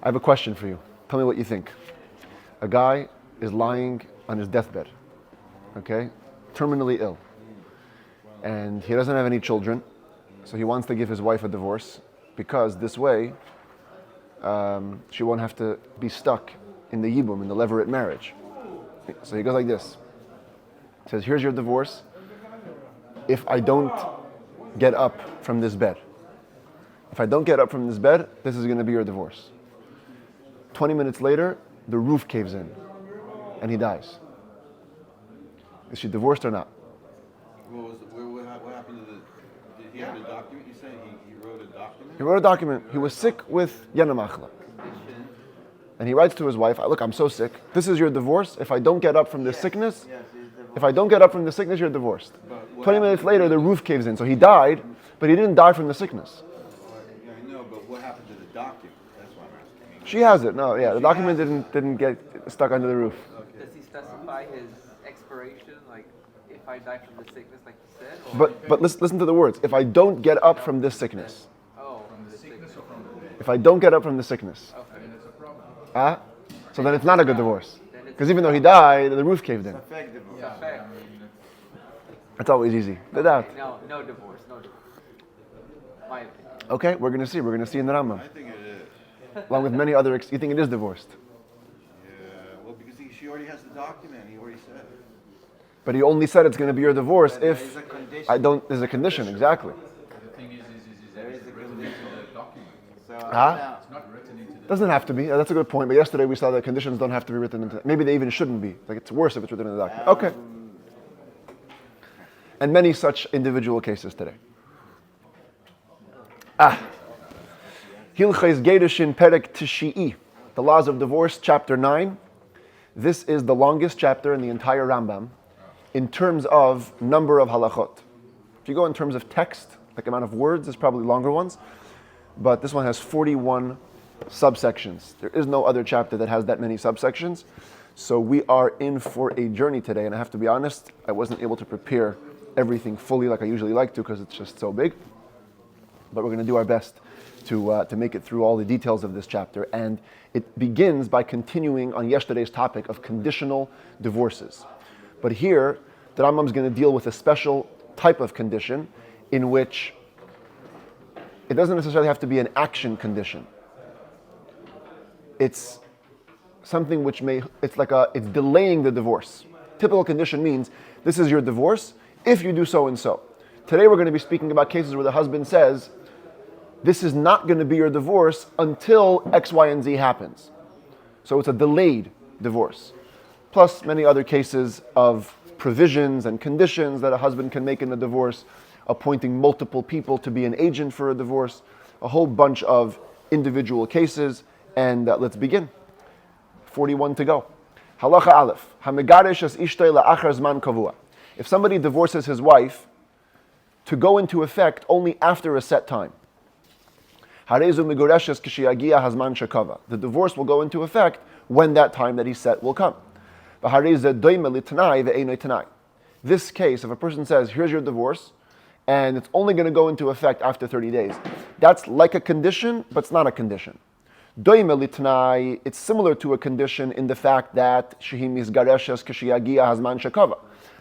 I have a question for you. Tell me what you think. A guy is lying on his deathbed, okay? Terminally ill. And he doesn't have any children, so he wants to give his wife a divorce because this way she won't have to be stuck in the yibum, in the levirate marriage. So he goes like this. He says, here's your divorce if I don't get up from this bed. If I don't get up from this bed, this is going to be your divorce. 20 minutes later, the roof caves in and he dies. Is she divorced or not? What happened to did he have a document? You said he wrote a document? He wrote a document. He was sick with Yana Machla. And he writes to his wife, look, I'm so sick. This is your divorce. If I don't get up from this sickness, you're divorced. 20 minutes later, the roof caves in. So he died, but he didn't die from the sickness. Yeah, I know, but what happened to the document? That's what I'm asking. She has it. No, yeah, the document didn't get stuck under the roof. Okay. Does he specify his expiration, like if I die from the sickness, like you said? Or But listen to the words. If I don't get up from this sickness. oh, from the sickness. If I don't get up from the sickness. Okay. So then it's not a good divorce. Because even though he died, the roof caved in. Yeah. It's always easy. Without. No divorce. My opinion. Okay, we're going to see. We're going to see in the Rambam. I think it is. Along with many other, you think it is divorced. Yeah, well, because she already has the document. He already said it. But he only said it's going to be your divorce if There's a condition. I don't, there's a condition, exactly. The thing is that it's written into the document. So, It's not written into the Doesn't have to be. That's a good point. But yesterday we saw that conditions don't have to be written into. Maybe they even shouldn't be. Like it's worse if it's written in the document. Okay. And many such individual cases today. Hilchos Geirushin Perek Tishi'i, the laws of divorce, chapter 9. This is the longest chapter in the entire Rambam in terms of number of halachot. If you go in terms of text, like amount of words, there's probably longer ones. But this one has 41 subsections. There is no other chapter that has that many subsections. So we are in for a journey today. And I have to be honest, I wasn't able to prepare everything fully like I usually like to because it's just so big. But we're going to do our best to make it through all the details of this chapter. And it begins by continuing on yesterday's topic of conditional divorces. But here, the Rambam is going to deal with a special type of condition in which it doesn't necessarily have to be an action condition. It's something which it's delaying the divorce. Typical condition means this is your divorce if you do so and so. Today we're going to be speaking about cases where the husband says, this is not going to be your divorce until X, Y, and Z happens. So it's a delayed divorce. Plus many other cases of provisions and conditions that a husband can make in a divorce, appointing multiple people to be an agent for a divorce, a whole bunch of individual cases. And let's begin. 41 to go. Halacha Aleph. Hamegaresh es ishtay la'achar zman kavua. If somebody divorces his wife, to go into effect only after a set time. Harezu megoreshes kishiyagia hazman shakava. The divorce will go into effect when that time that he set will come. This case, if a person says, here's your divorce, and it's only going to go into effect after 30 days, that's like a condition, but it's not a condition. It's similar to a condition in the fact that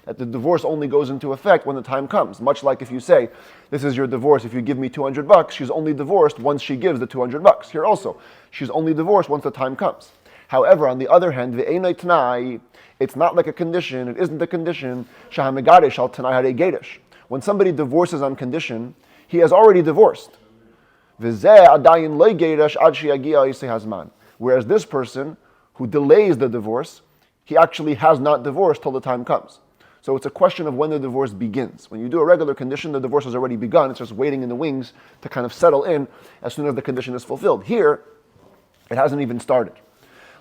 that the divorce only goes into effect when the time comes. Much like if you say, this is your divorce, if you give me $200, she's only divorced once she gives the $200. Here also, she's only divorced once the time comes. However, on the other hand, it's not like a condition, it isn't a condition. When somebody divorces on condition, he has already divorced. Whereas this person who delays the divorce, he actually has not divorced till the time comes. So it's a question of when the divorce begins. When you do a regular condition, the divorce has already begun. It's just waiting in the wings to kind of settle in as soon as the condition is fulfilled. Here, it hasn't even started.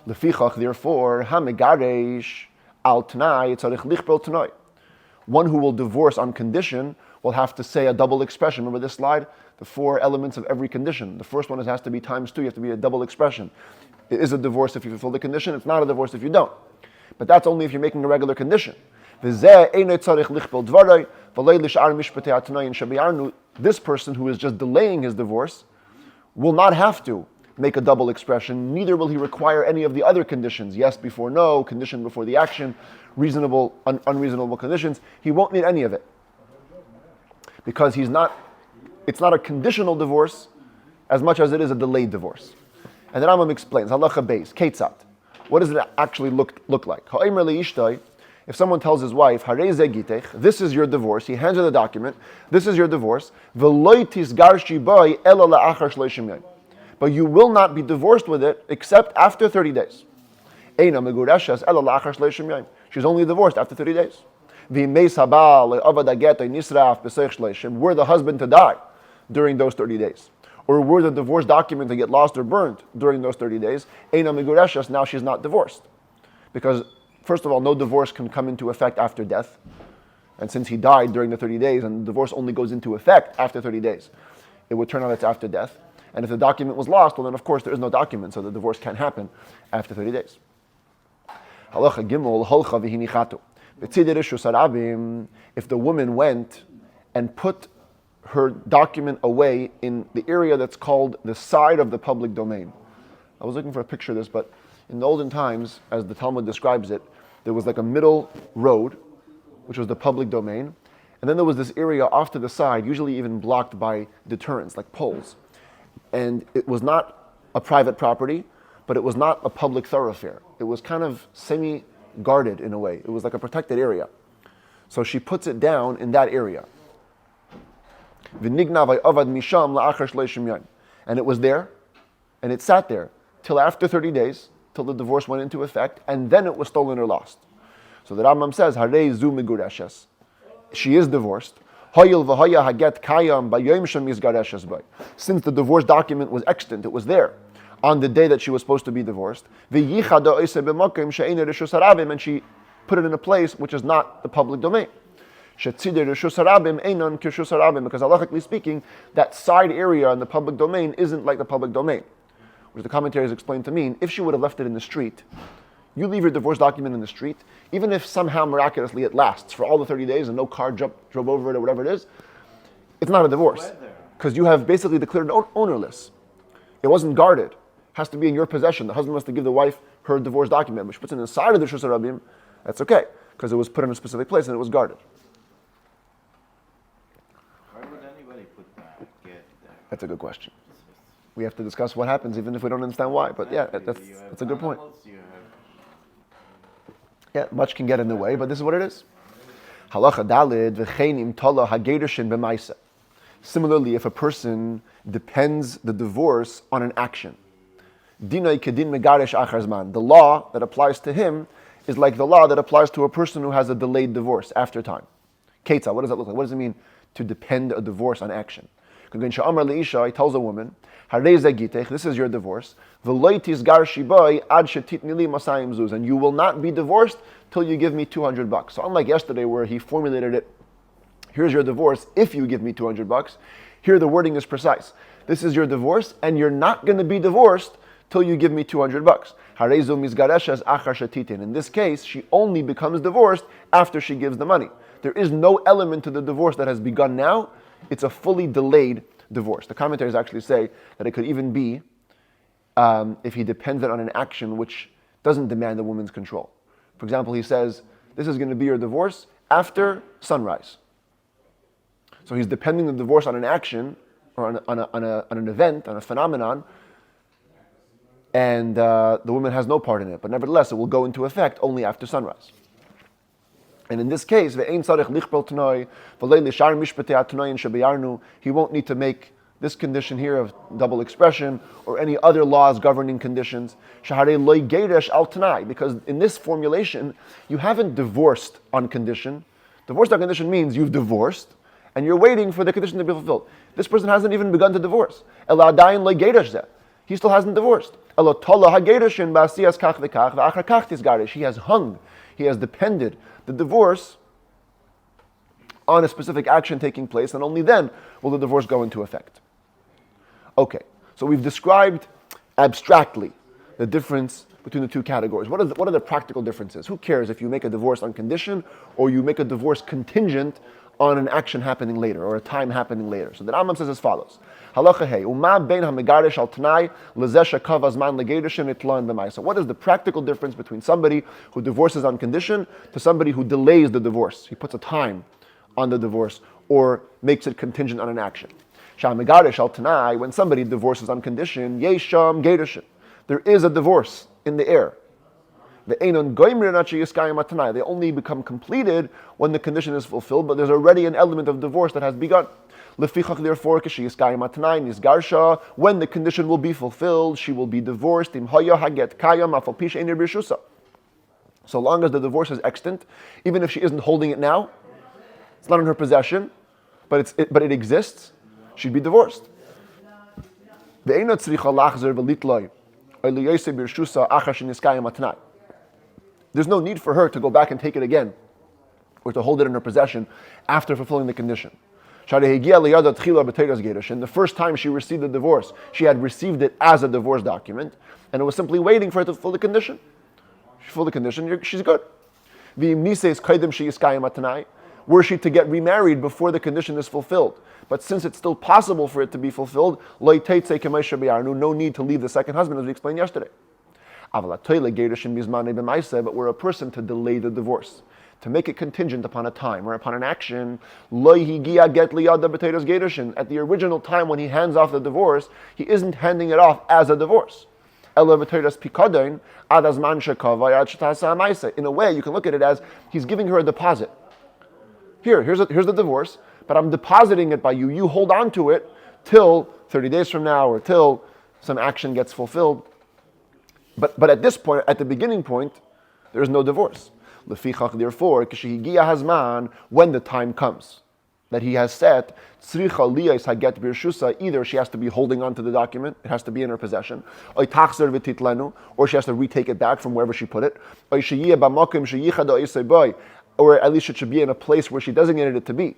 Lefichach, therefore, hamegaresh al t'nai tzarich lichbel t'nai. One who will divorce on condition will have to say a double expression. Remember this slide? The 4 elements of every condition. The first one has to be times 2. You have to be a double expression. It is a divorce if you fulfill the condition. It's not a divorce if you don't. But that's only if you're making a regular condition. This person who is just delaying his divorce will not have to make a double expression, neither will he require any of the other conditions, yes before no, condition before the action, reasonable, unreasonable conditions. He won't need any of it. Because it's not a conditional divorce as much as it is a delayed divorce. And the Rambam explains, halacha beis, ketzat. What does it actually look like? Ha'omer le'ishtoi, if someone tells his wife, harei ze gitech, this is your divorce, he hands her the document, this is your divorce, v'loi tisgarshi bai ela la'achar shloshim yom. But you will not be divorced with it except after 30 days. Eina megureshas ela la'achar shloshim yom. She's only divorced after 30 days. V'meis habal le'avad haget nisraf b'seich shloshim. Were the husband to die during those 30 days, or were the divorce document to get lost or burned during those 30 days, Eina megureshas, now she's not divorced. Because, first of all, no divorce can come into effect after death. And since he died during the 30 days, and the divorce only goes into effect after 30 days, it would turn out it's after death. And if the document was lost, well then of course there is no document, so the divorce can't happen after 30 days. Halacha gimel, holcha v'hinichatu. If the woman went and put her document away in the area that's called the side of the public domain. I was looking for a picture of this, but in the olden times, as the Talmud describes it, there was like a middle road, which was the public domain, and then there was this area off to the side, usually even blocked by deterrents, like poles. And it was not a private property, but it was not a public thoroughfare. It was kind of semi-guarded in a way. It was like a protected area. So she puts it down in that area. And it was there, and it sat there till after 30 days, till the divorce went into effect, and then it was stolen or lost. So the Rambam says, Harei zu megureshes. She is divorced. Since the divorce document was extant, it was there on the day that she was supposed to be divorced. And she put it in a place which is not the public domain. Because halachically speaking, that side area in the public domain isn't like the public domain, which the commentaries explain to mean, if she would have left it in the street, you leave your divorce document in the street, even if somehow miraculously it lasts for all the 30 days and no car drove over it or whatever it is, it's not a divorce. Because you have basically declared it ownerless. It wasn't guarded. It has to be in your possession. The husband must to give the wife her divorce document, but she puts it inside of the Shus Harabim, that's okay, because it was put in a specific place and it was guarded. Why would anybody put that get there? That's a good question. We have to discuss what happens even if we don't understand why, but yeah, that's a good point. Yeah, much can get in the way, but this is what it is. Halacha dalid v'chenim tola ha-Geirushin b'maisa. Similarly, if a person depends the divorce on an action, dinay kedin megaresh achar zman. The law that applies to him is like the law that applies to a person who has a delayed divorce after time. Ketzah, what does that look like? What does it mean to depend a divorce on action? He tells a woman, this is your divorce, and you will not be divorced till you give me $200. So unlike yesterday where he formulated it, here's your divorce if you give me $200, here the wording is precise. This is your divorce and you're not going to be divorced till you give me $200. In this case, she only becomes divorced after she gives the money. There is no element to the divorce that has begun now. It's a fully delayed divorce. The commentators actually say that it could even be if he depends it on an action which doesn't demand the woman's control. For example, he says, this is going to be your divorce after sunrise. So he's depending the divorce on an action, or on an event, on a phenomenon, and the woman has no part in it. But nevertheless, it will go into effect only after sunrise. And in this case, he won't need to make this condition here of double expression or any other laws governing conditions. Because in this formulation, you haven't divorced on condition. Divorced on condition means you've divorced and you're waiting for the condition to be fulfilled. This person hasn't even begun to divorce. He still hasn't divorced. He has hung, he has depended the divorce on a specific action taking place, and only then will the divorce go into effect. Okay, so we've described abstractly the difference between the two categories. What are the practical differences? Who cares if you make a divorce on condition or you make a divorce contingent on an action happening later or a time happening later. So the Rambam says as follows. Halacha hey, uma bein hamegarish al tanai lezeh shekav azman legeirushin itlan b'maisa. What is the practical difference between somebody who divorces on condition to somebody who delays the divorce? He puts a time on the divorce or makes it contingent on an action. Shamegarish al tanai, when somebody divorces on condition, yesham geirushin. There is a divorce in the air. They only become completed when the condition is fulfilled, but there's already an element of divorce that has begun. Therefore, when the condition will be fulfilled, she will be divorced. So long as the divorce is extant, even if she isn't holding it now, it's not in her possession, but it exists, she'd be divorced. There's no need for her to go back and take it again, or to hold it in her possession after fulfilling the condition. The first time she received the divorce, she had received it as a divorce document, and it was simply waiting for her to fulfill the condition. She fulfilled the condition, she's good. Were she to get remarried before the condition is fulfilled, but since it's still possible for it to be fulfilled, no need to leave the second husband, as we explained yesterday. But were a person to delay the divorce, to make it contingent upon a time or upon an action, at the original time when he hands off the divorce, he isn't handing it off as a divorce. In a way, you can look at it as he's giving her a deposit. Here's the divorce, but I'm depositing it by you. You hold on to it till 30 days from now or till some action gets fulfilled. But at this point, at the beginning point, there is no divorce. Therefore, when the time comes that he has set, either she has to be holding on to the document, it has to be in her possession, or she has to retake it back from wherever she put it, or at least it should be in a place where she designated it to be.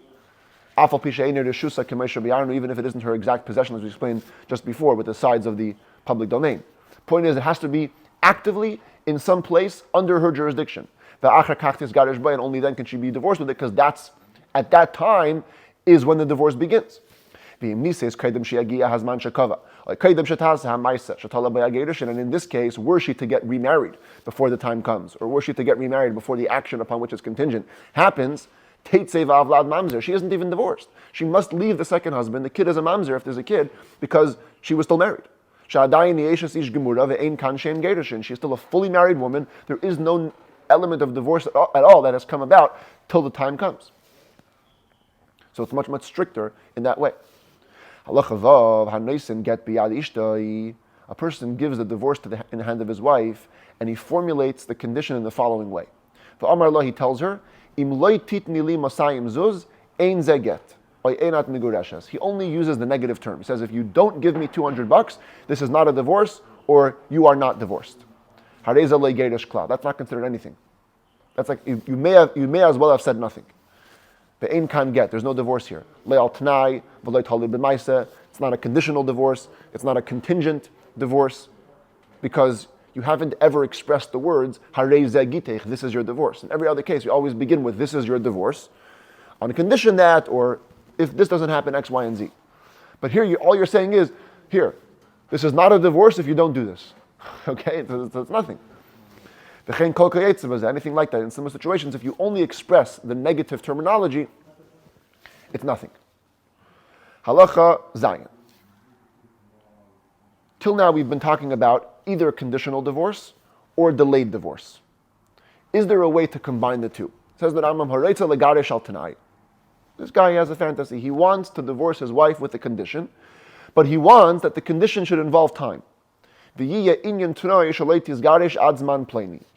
Even if it isn't her exact possession, as we explained just before with the sides of the public domain. Point is, it has to be actively in some place under her jurisdiction. And only then can she be divorced with it, because at that time is when the divorce begins. And in this case, were she to get remarried before the time comes, or were she to get remarried before the action upon which it's contingent happens, she isn't even divorced. She must leave the second husband. The kid is a mamzer if there's a kid, because she was still married. She's still a fully married woman. There is no element of divorce at all that has come about till the time comes. So it's much, much stricter in that way. A person gives the divorce in the hand of his wife, and he formulates the condition in the following way. He tells her, he only uses the negative term. He says, if you don't give me $200, this is not a divorce, or you are not divorced. That's not considered anything. That's like you may as well have said nothing. The ein kan get. There's no divorce here. It's not a conditional divorce. It's not a contingent divorce, because you haven't ever expressed the words this is your divorce. In every other case, we always begin with this is your divorce, on a condition that, or if this doesn't happen, X, Y, and Z. But here, all you're saying is, here, this is not a divorce if you don't do this. Okay, it's nothing. Anything like that, in similar situations, if you only express the negative terminology, it's nothing. Halacha Zayin. Till now, we've been talking about either conditional divorce or delayed divorce. Is there a way to combine the two? It says that Rambam Hareitza legarish al tanai. This guy has a fantasy. He wants to divorce his wife with a condition, but he wants that the condition should involve time. He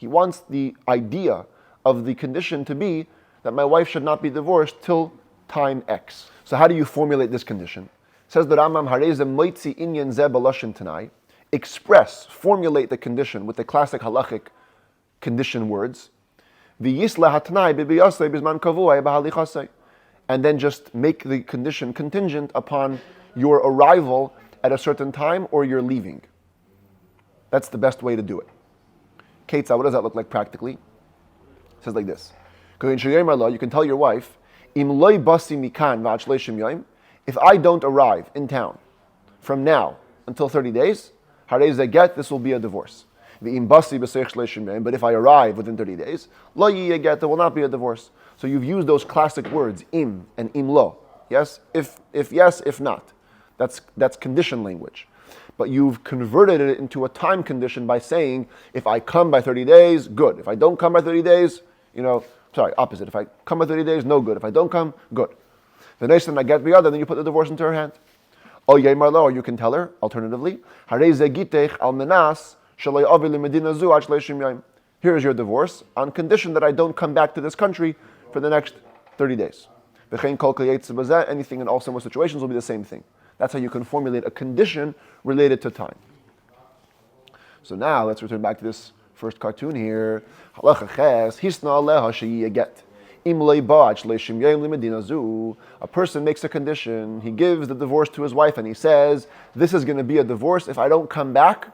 wants the idea of the condition to be that my wife should not be divorced till time X. So how do you formulate this condition? It says the Rambam formulate the condition with the classic halachic condition words, and then just make the condition contingent upon your arrival at a certain time or your leaving. That's the best way to do it. Ketzah, what does that look like practically? It says like this. You can tell your wife, Im loy basi mikan v'ad shleishim yom. If I don't arrive in town from now until 30 days, harei ze get, this will be a divorce. V'im basi b'seich shleishim yom. But if I arrive within 30 days, lo yiyeh get, there will not be a divorce. So you've used those classic words, im and im lo. Yes? If yes, if not. That's condition language. But you've converted it into a time condition by saying, if I come by 30 days, good. If I don't come by 30 days, opposite. If I come by 30 days, no good. If I don't come, good. The next time I get the other, then you put the divorce into her hand. Or you can tell her, alternatively, here's your divorce, on condition that I don't come back to this country for the next 30 days. Anything in all similar situations will be the same thing. That's how you can formulate a condition related to time. So now let's return back to this first cartoon here. A person makes a condition, he gives the divorce to his wife and he says, this is going to be a divorce if I don't come back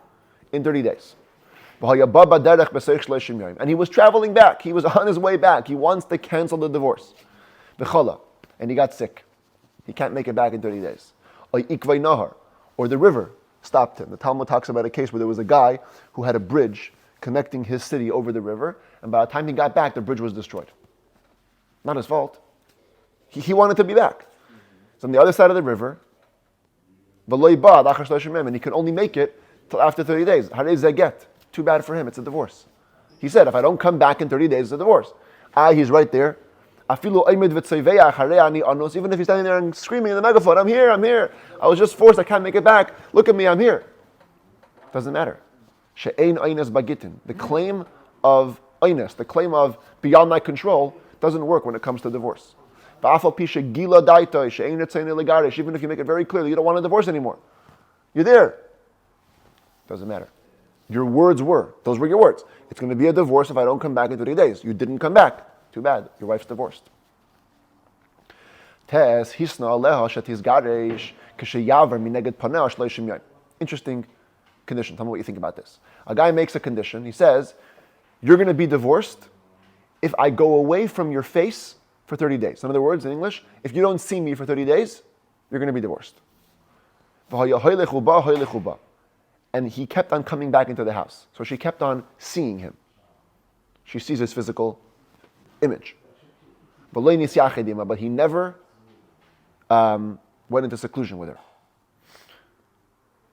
in 30 days. And he was traveling back, he was on his way back, he wants to cancel the divorce. And he got sick. He can't make it back in 30 days. Or the river stopped him. The Talmud talks about a case where there was a guy who had a bridge connecting his city over the river, and by the time he got back, the bridge was destroyed. Not his fault. He wanted to be back. It's on the other side of the river, and he could only make it till after 30 days. Too bad for him, it's a divorce. He said, if I don't come back in 30 days, it's a divorce. He's right there. Even if he's standing there and screaming in the megaphone, I'm here. I was just forced, I can't make it back. Look at me, I'm here. Doesn't matter. The claim of einus, the claim of beyond my control, doesn't work when it comes to divorce. Even if you make it very clear that you don't want a divorce anymore. You're there. Doesn't matter. Your words those were your words. It's going to be a divorce if I don't come back in 30 days. You didn't come back. Too bad, your wife's divorced. Interesting condition. Tell me what you think about this. A guy makes a condition. He says, you're going to be divorced if I go away from your face for 30 days. In other words, in English, if you don't see me for 30 days, you're going to be divorced. And he kept on coming back into the house. So she kept on seeing him. She sees his physical image. But he never went into seclusion with her.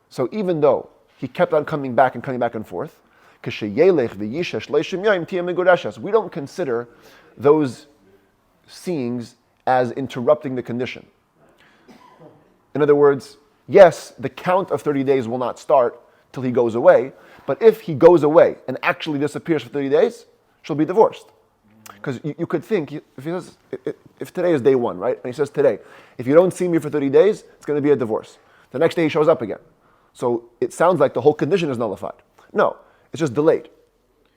So even though he kept on coming back and forth, we don't consider those seeings as interrupting the condition. In other words, yes, the count of 30 days will not start till he goes away, but if he goes away and actually disappears for 30 days, she'll be divorced. Because you could think, if today is day one, right? And he says today, if you don't see me for 30 days, it's going to be a divorce. The next day he shows up again. So it sounds like the whole condition is nullified. No, it's just delayed.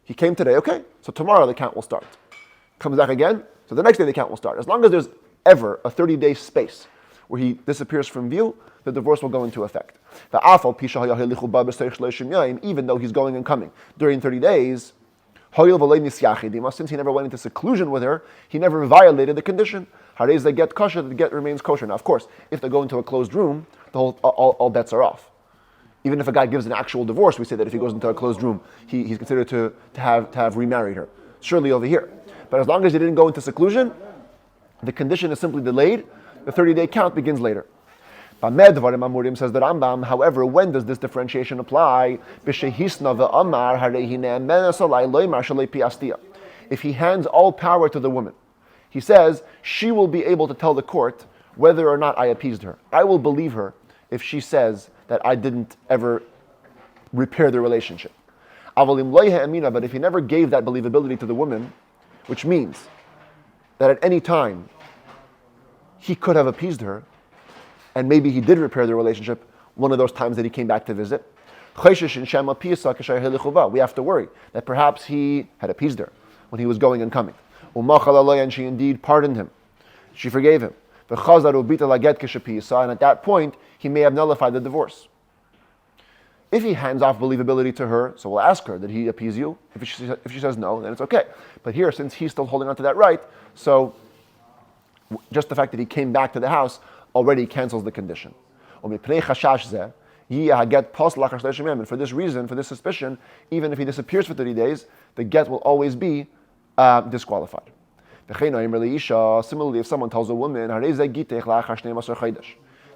He came today, okay, so tomorrow the count will start. Comes back again, so the next day the count will start. As long as there's ever a 30-day space where he disappears from view, the divorce will go into effect. Even though he's going and coming during 30 days, since he never went into seclusion with her, he never violated the condition. They get kosher, the get remains kosher. Now, of course, if they go into a closed room, all bets are off. Even if a guy gives an actual divorce, we say that if he goes into a closed room, he's considered to have remarried her. Surely over here. But as long as he didn't go into seclusion, the condition is simply delayed. The 30-day count begins later. Says the Rambam, however, when does this differentiation apply? If he hands all power to the woman, he says, she will be able to tell the court whether or not I appeased her. I will believe her if she says that I didn't ever repair the relationship. But if he never gave that believability to the woman, which means that at any time he could have appeased her, and maybe he did repair the relationship one of those times that he came back to visit, we have to worry that perhaps he had appeased her when he was going and coming. And she indeed pardoned him. She forgave him. And at that point, he may have nullified the divorce. If he hands off believability to her, so we'll ask her, did he appease you? If she says no, then it's okay. But here, since he's still holding on to that right, so Just the fact that he came back to the house already cancels the condition. And for this reason, for this suspicion, even if he disappears for 30 days, the get will always be disqualified. Similarly, if someone tells a woman,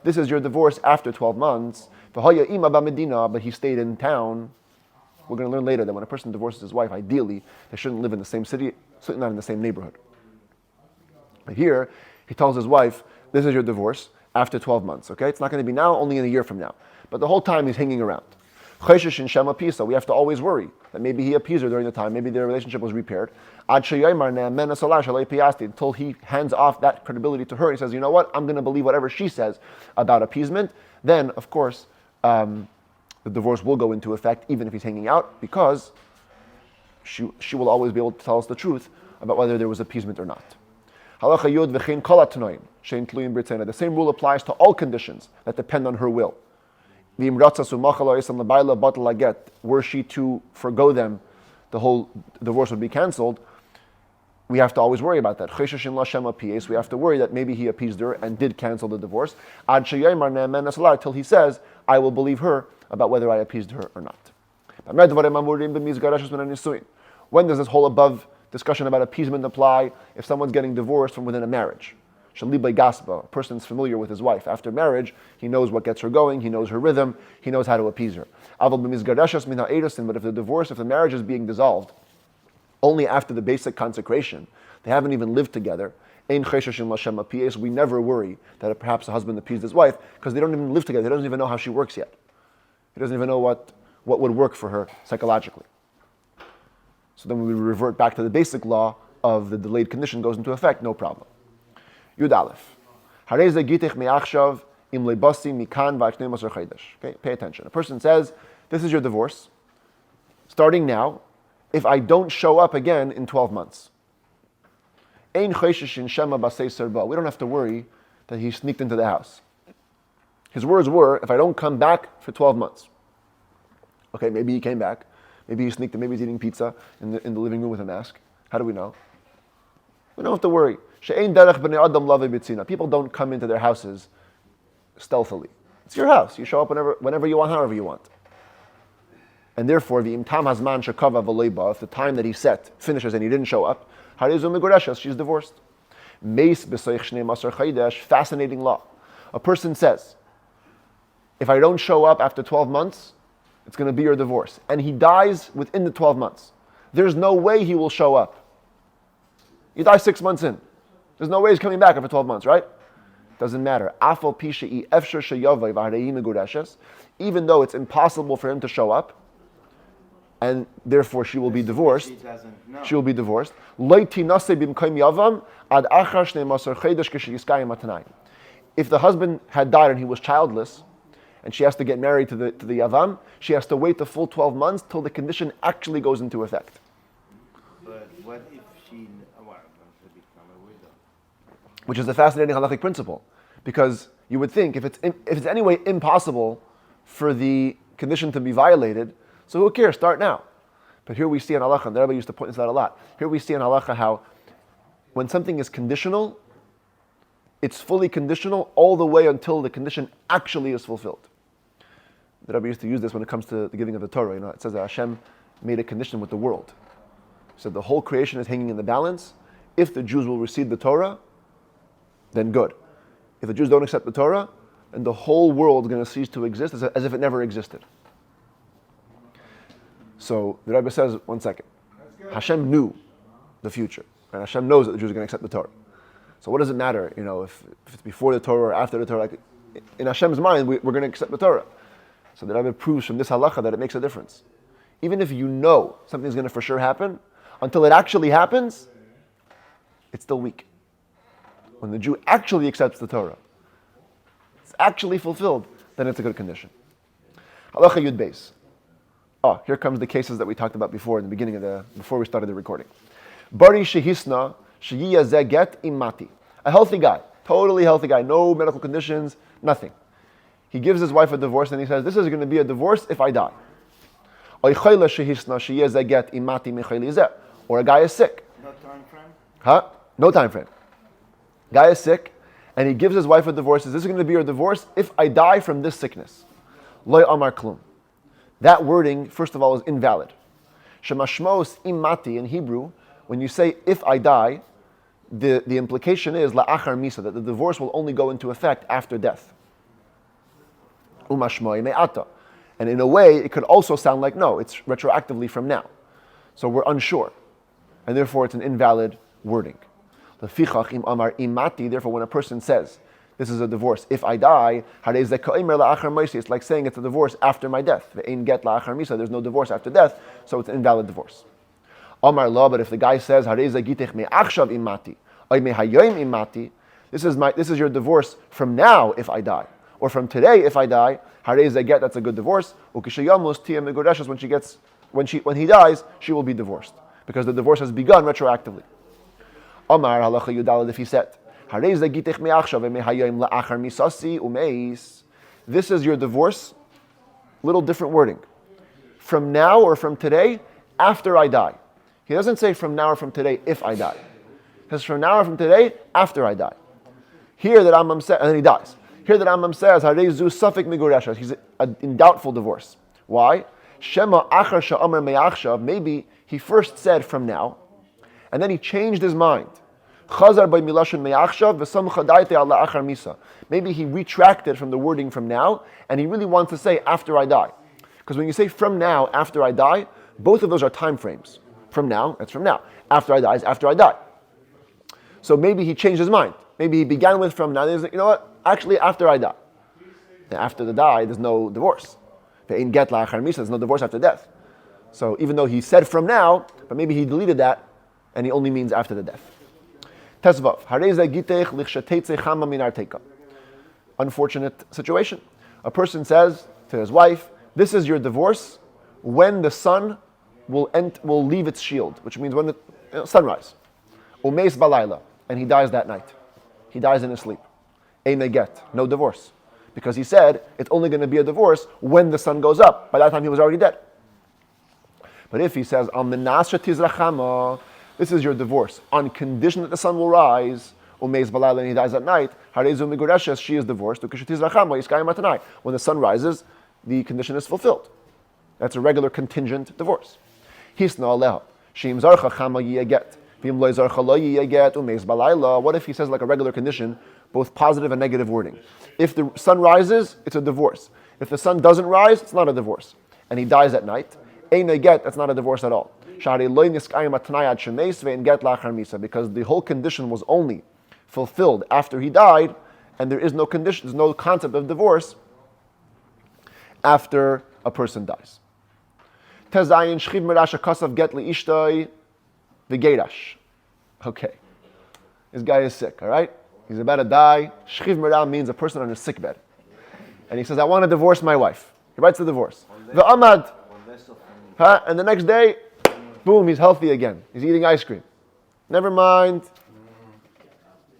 this is your divorce after 12 months, but he stayed in town, we're going to learn later that when a person divorces his wife, ideally, they shouldn't live in the same city, certainly not in the same neighborhood. But here, he tells his wife, this is your divorce after 12 months, okay? It's not going to be now, only in a year from now. But the whole time he's hanging around. Geirushin Shema Pisa, we have to always worry that maybe he appeased her during the time, maybe their relationship was repaired. Until he hands off that credibility to her, he says, you know what, I'm going to believe whatever she says about appeasement. Then, of course, the divorce will go into effect even if he's hanging out, because she will always be able to tell us the truth about whether there was appeasement or not. The same rule applies to all conditions that depend on her will. Were she to forgo them, the whole divorce would be cancelled. We have to always worry about that. We have to worry that maybe he appeased her and did cancel the divorce. Till he says, I will believe her about whether I appeased her or not. When does this whole above discussion about appeasement apply? If someone's getting divorced from within a marriage. A person's familiar with his wife. After marriage, he knows what gets her going, he knows her rhythm, he knows how to appease her. But if the marriage is being dissolved only after the basic consecration, they haven't even lived together, we never worry that perhaps a husband appeased his wife, because they don't even live together, he doesn't even know how she works yet. He doesn't even know what would work for her psychologically. So then we revert back to the basic law of the delayed condition goes into effect, no problem. Yud Aleph. Okay, pay attention. A person says, this is your divorce, starting now, if I don't show up again in 12 months. We don't have to worry that he sneaked into the house. His words were, if I don't come back for 12 months. Okay, maybe he came back. Maybe he sneaked in. Maybe he's eating pizza in the living room with a mask. How do we know? We don't have to worry. People don't come into their houses stealthily. It's your house. You show up whenever you want, however you want. And therefore, if the time that he set finishes and he didn't show up, she's divorced. Fascinating law. A person says, if I don't show up after 12 months, it's going to be your divorce. And he dies within the 12 months. There's no way he will show up. He dies 6 months in. There's no way he's coming back after 12 months, right? Doesn't matter. Even though it's impossible for him to show up, and therefore she will be divorced. She will be divorced. If the husband had died and he was childless, and she has to get married to the Yavam, she has to wait the full 12 months till the condition actually goes into effect. But what if she wants to become a widow? Which is a fascinating halachic principle, because you would think if it's anyway impossible for the condition to be violated, so who cares? Start now. But here we see in halacha, and the Rebbe used to point this out a lot. Here we see in halacha how when something is conditional, it's fully conditional all the way until the condition actually is fulfilled. The Rebbe used to use this when it comes to the giving of the Torah. It says that Hashem made a condition with the world. He said the whole creation is hanging in the balance. If the Jews will receive the Torah, then good. If the Jews don't accept the Torah, then the whole world is going to cease to exist as if it never existed. So the Rebbe says, one second, Hashem knew the future, and Hashem knows that the Jews are going to accept the Torah. So what does it matter, if it's before the Torah or after the Torah? Like, in Hashem's mind, we're going to accept the Torah. So the Rebbe proves from this halacha that it makes a difference. Even if you know something's going to for sure happen, until it actually happens, it's still weak. When the Jew actually accepts the Torah, it's actually fulfilled, then it's a good condition. Halacha Yud Beis. Oh, here comes the cases that we talked about before in the beginning before we started the recording. Bari shehisna sheyiyah get imati. A healthy guy, totally healthy guy, no medical conditions, nothing. He gives his wife a divorce and he says, this is going to be a divorce if I die. Or a guy is sick. No time frame? Huh? No time frame. Guy is sick, and he gives his wife a divorce. Says, this is going to be your divorce if I die from this sickness. Loy amar klum. That wording, first of all, is invalid. Shemashmos imati in Hebrew, when you say if I die, the implication is la'achar misa, that the divorce will only go into effect after death. Umashmoi me'ata. And in a way, it could also sound like no, it's retroactively from now. So we're unsure. And therefore, it's an invalid wording. Lefichach im amar imati, therefore, when a person says, this is a divorce, if I die, it's like saying it's a divorce after my death. There's no divorce after death, so it's an invalid divorce. Amar la, but if the guy says, this is your divorce from now if I die, or from today if I die, that's a good divorce. When he dies, she will be divorced, because the divorce has begun retroactively. Amar halacha yudalad, if he said, this is your divorce, little different wording. From now or from today, after I die. He doesn't say from now or from today, if I die. He says from now or from today, after I die. Here that Rambam says, and then he dies. Here that Rambam says, Harezu Safik Miguresha, he's in doubtful divorce. Why? Shema Achar Sha'amar Me'achshav, maybe he first said from now, and then he changed his mind. Chazar by Milashon Me'achshav, V'sam Chadaite Allah Achar Misa. Maybe he retracted from the wording from now, and he really wants to say after I die. Because when you say from now, after I die, both of those are time frames. From now, that's from now. After I die is after I die. So maybe he changed his mind. Maybe he began with from now, he's like, you know what, actually after I die. And after the die, there's no divorce. There's no divorce after death. So even though he said from now, but maybe he deleted that, and he only means after the death. Unfortunate situation. A person says to his wife, this is your divorce when the sun will leave its shield, which means when the sunrise. Umeis balayla, and he dies that night. He dies in his sleep. Ein get, no divorce. Because he said it's only going to be a divorce when the sun goes up. By that time he was already dead. But if he says, Al menasra tizrachama, this is your divorce, on condition that the sun will rise, umeis balayla, and he dies at night, harezu migureshes, she is divorced, when the sun rises, the condition is fulfilled. That's a regular contingent divorce. Hisna aleha, shim zarcha chama yiyaget, vim loy zarcha lo yiyaget, umeis balayla. What if he says like a regular condition, both positive and negative wording? If the sun rises, it's a divorce. If the sun doesn't rise, it's not a divorce. And he dies at night, ein get, that's not a divorce at all. Because the whole condition was only fulfilled after he died, and there is no condition, there's no concept of divorce after a person dies. Okay, this guy is sick, all right? He's about to die. Shchiv merah means a person on a sick bed. And he says, I want to divorce my wife. He writes the divorce. V'amad. And the next day, boom, he's healthy again. He's eating ice cream. Never mind.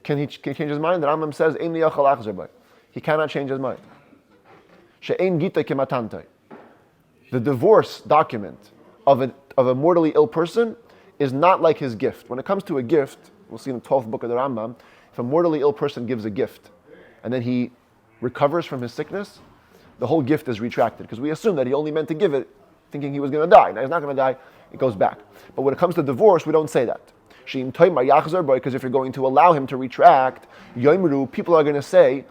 Can he change his mind? The Rambam says, he cannot change his mind. The divorce document of a mortally ill person is not like his gift. When it comes to a gift, we'll see in the 12th book of the Rambam, if a mortally ill person gives a gift and then he recovers from his sickness, the whole gift is retracted because we assume that he only meant to give it thinking he was going to die. Now he's not going to die, it goes back. But when it comes to divorce, we don't say that. Because if you're going to allow him to retract, people are going to say,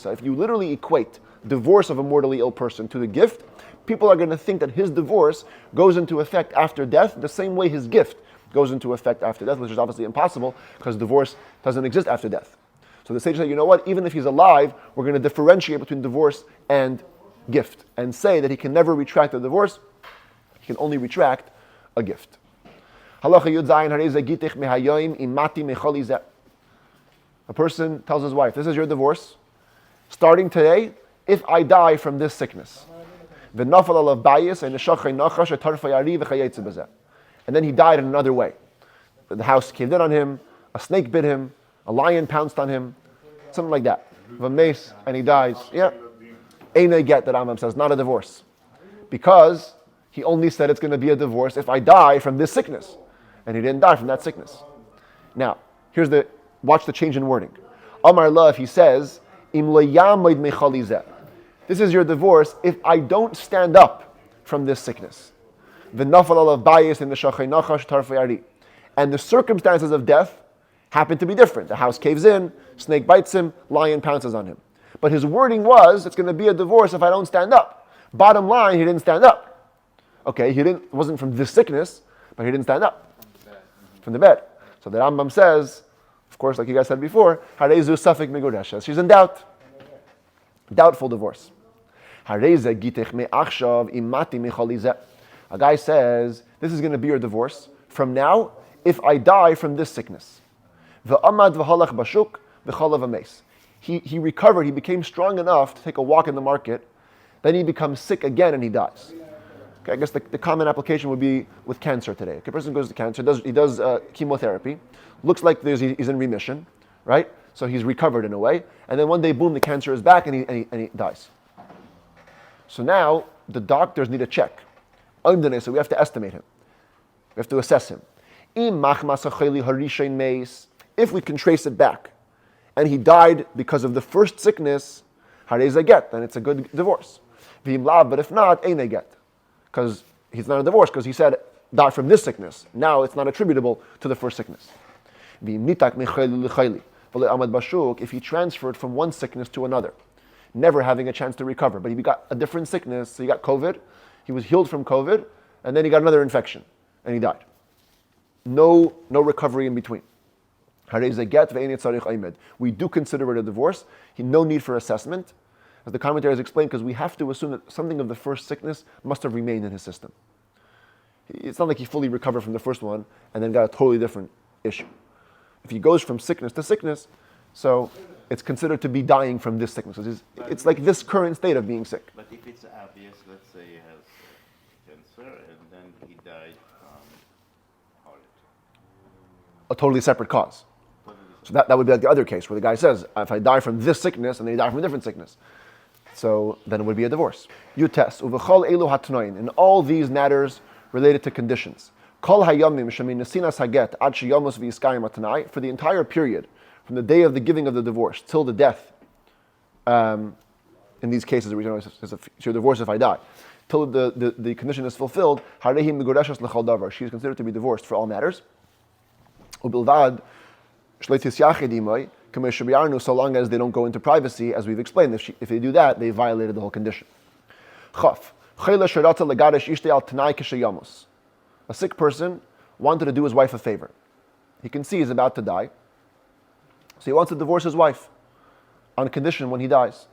if you literally equate divorce of a mortally ill person to the gift, people are going to think that his divorce goes into effect after death the same way his gift goes into effect after death, which is obviously impossible because divorce doesn't exist after death. So the sage said, you know what, even if he's alive, we're going to differentiate between divorce and gift and say that he can never retract a divorce, he can only retract a gift. A person tells his wife, this is your divorce, starting today, if I die from this sickness. And then he died in another way. The house caved in on him, a snake bit him, a lion pounced on him, something like that. A mace, and he dies. Yeah. Ein get, that Rambam says, not a divorce. Because he only said it's going to be a divorce if I die from this sickness. and he didn't die from that sickness. Now, watch the change in wording. Amar Love, he says, Im lo yamid mechali zeh. This is your divorce if I don't stand up from this sickness. V'nafal alav bayis in the shachay nachash tarfei ari. And the circumstances of death happen to be different. The house caves in, snake bites him, lion pounces on him. But his wording was, it's going to be a divorce if I don't stand up. Bottom line, he didn't stand up. Okay, it wasn't from this sickness, but he didn't stand up from the bed. So the Rambam says, of course, like you guys said before, Harezu safek migureshes. She's in doubt. Doubtful divorce. Hareze gitech me'achshav imati mechalizeh. A guy says, this is going to be your divorce from now if I die from this sickness. V'amad v'halach bashuk v'chalav ames. He recovered, he became strong enough to take a walk in the market, then he becomes sick again and he dies. Okay, I guess the common application would be with cancer today. Okay, a person goes to cancer, he does chemotherapy, looks like he's in remission, right? So he's recovered in a way, and then one day, boom, the cancer is back and he dies. So now the doctors need a check. So we have to estimate him. We have to assess him. If we can trace it back, and he died because of the first sickness, harei get, then it's a good divorce. But if not, ein get, because he's not a divorce, because he said, die from this sickness. Now it's not attributable to the first sickness. If he transferred from one sickness to another, never having a chance to recover, but he got a different sickness, so he got COVID, he was healed from COVID, and then he got another infection, and he died. No recovery in between. We do consider it a divorce. No need for assessment. As the commentaries explain, because we have to assume that something of the first sickness must have remained in his system. It's not like he fully recovered from the first one and then got a totally different issue. If he goes from sickness to sickness, so it's considered to be dying from this sickness. It's like this current state of being sick. But if it's obvious, let's say he has cancer and then he died from heart attack. A totally separate cause. So that would be like the other case where the guy says, if I die from this sickness and then he died from a different sickness. So then it would be a divorce. You test. Uvechol elu hatnoin. In all these matters related to conditions. Kol hayamim shemin nesinas haget ad sheyamos v'yiskayim atanai. For the entire period, from the day of the giving of the divorce till the death, in these cases, it's your divorce if I die, till the condition is fulfilled, harehim megoreshas l'chol davar. She is considered to be divorced for all matters. Ubilvad so long as they don't go into privacy, as we've explained. If they do that, they violated the whole condition. A sick person wanted to do his wife a favor. He can see he's about to die, so he wants to divorce his wife on condition when he dies,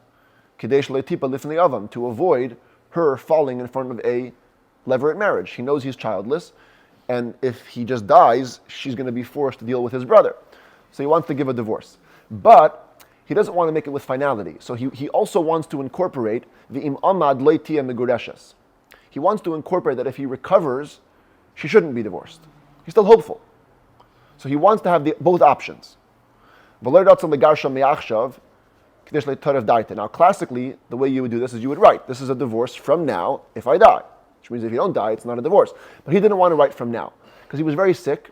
to avoid her falling in front of a levirate marriage. He knows he's childless, and if he just dies, she's going to be forced to deal with his brother. So he wants to give a divorce. But he doesn't want to make it with finality. So he also wants to incorporate the im amad leitia megureshes. He wants to incorporate that if he recovers, she shouldn't be divorced. He's still hopeful. So he wants to have both options. Now classically, the way you would do this is you would write, this is a divorce from now if I die. Which means if you don't die, it's not a divorce. But he didn't want to write from now. Because he was very sick.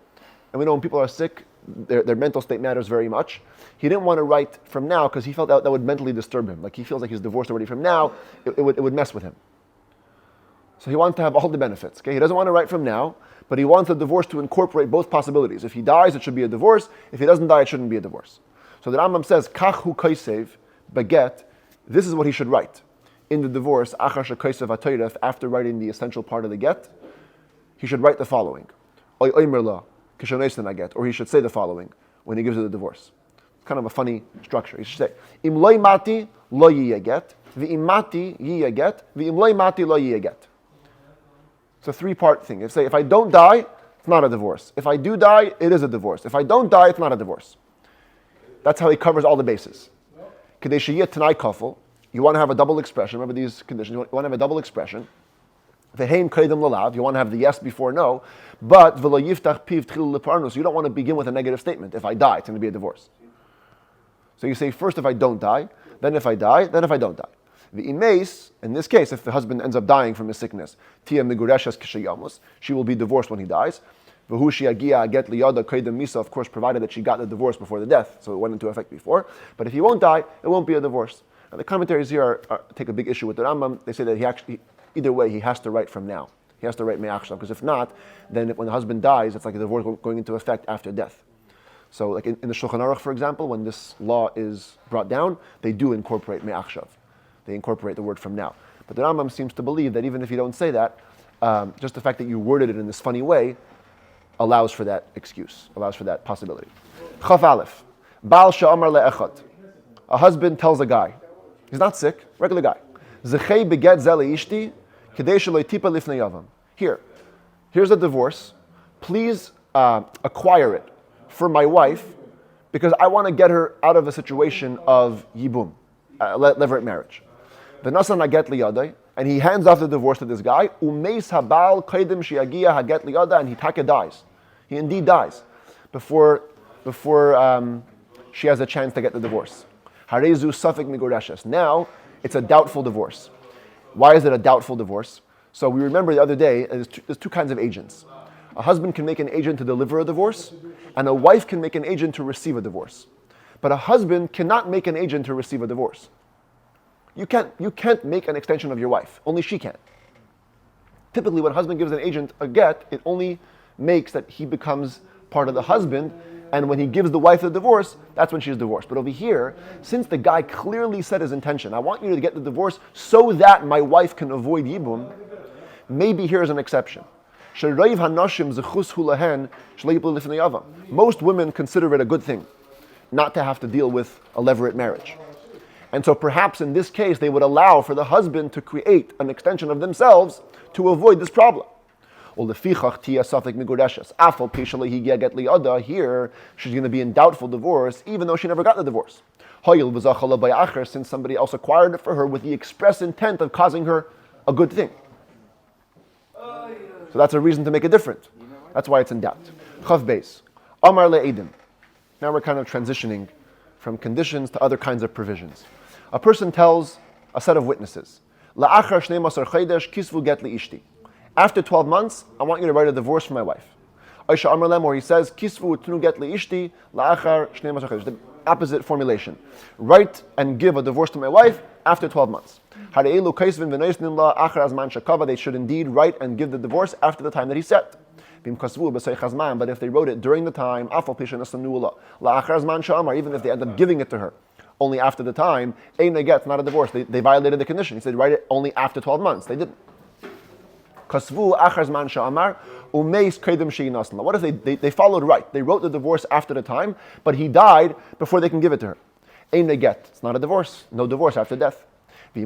And we know when people are sick, their mental state matters very much. He didn't want to write from now because he felt that would mentally disturb him. Like he feels like he's divorced already from now, it would mess with him. So he wants to have all the benefits. Okay, he doesn't want to write from now, but he wants the divorce to incorporate both possibilities. If he dies, it should be a divorce. If he doesn't die, it shouldn't be a divorce. So the Rambam says, Kach hu kaisev baget. This is what he should write in the divorce. Achar shekaisev hatoyref. After writing the essential part of the get, he should write the following: Oy oimer la. Or he should say the following when he gives her the divorce. It's kind of a funny structure. He should say, Im loy mati lo yiyaget, v'im mati yiyaget, v'im loy mati lo yiyaget. It's a three-part thing. If I don't die, it's not a divorce. If I do die, it is a divorce. If I don't die, it's not a divorce. That's how he covers all the bases. Kadesh yiyat tanai kafel. You want to have a double expression. Remember these conditions. You want to have a double expression. V'heim kredim lalav. You want to have the yes before no. But v'lo yiftach piv tchilu leparnus. You don't want to begin with a negative statement. If I die, it's going to be a divorce. So you say first if I don't die, then if I die, then if I don't die. The imeis, in this case, if the husband ends up dying from his sickness, tia migureshes k'sheyamos, she will be divorced when he dies. V'hu sheyagia get liyada kaidem misa, of course, provided that she got the divorce before the death, so it went into effect before. But if he won't die, it won't be a divorce. And the commentaries here take a big issue with the Rambam. They say that he actually, either way, he has to write from now. He has to write me'achshav, because if not, then when the husband dies, it's like a divorce going into effect after death. So like in the Shulchan Aruch, for example, when this law is brought down, they do incorporate me'achshav. They incorporate the word from now. But the Rambam seems to believe that even if you don't say that, just the fact that you worded it in this funny way allows for that excuse, allows for that possibility. Chaf Aleph, Baal she'amar le'echad. A husband tells a guy, he's not sick, regular guy. Zechei beget ze le'ishti, kedei shelo tipa lifnei yavam. Here's a divorce. Please acquire it for my wife, because I want to get her out of a situation of yibum, levirate marriage. V'nasan haget liyadai, and he hands off the divorce to this guy. Umeis habal kaidem sheyagia haget liyada, and he taka dies. He indeed dies before she has a chance to get the divorce. Harezu safek migoreshes. Now it's a doubtful divorce. Why is it a doubtful divorce? So we remember the other day, there's two kinds of agents. A husband can make an agent to deliver a divorce, and a wife can make an agent to receive a divorce. But a husband cannot make an agent to receive a divorce. You can't make an extension of your wife. Only she can. Typically, when a husband gives an agent a get, it only makes that he becomes part of the husband, and when he gives the wife the divorce, that's when she's divorced. But over here, since the guy clearly said his intention, I want you to get the divorce so that my wife can avoid yibum, maybe here's an exception. Most women consider it a good thing not to have to deal with a levirate marriage. And so perhaps in this case, they would allow for the husband to create an extension of themselves to avoid this problem. Here, she's going to be in doubtful divorce, even though she never got the divorce. Since somebody else acquired it for her with the express intent of causing her a good thing. So that's a reason to make it different. That's why it's in doubt. Chav Beis. Amar le'edim. Now we're kind of transitioning from conditions to other kinds of provisions. A person tells a set of witnesses, La'achar 12 chodesh kisvu get li'ishti. After 12 months, I want you to write a divorce for my wife. Aisha Amar Lem, or he says, Kisvu tnu get li'ishti la'achar 12 chodesh. The opposite formulation. Write and give a divorce to my wife after 12 months. They should indeed write and give the divorce after the time that he set. But if they wrote it during the time, even if they end up giving it to her only after the time, it's not a divorce. They violated the condition. He said, write it only after 12 months. They didn't. What if they followed right? They wrote the divorce after the time, but he died before they can give it to her. It's not a divorce. No divorce after death. If we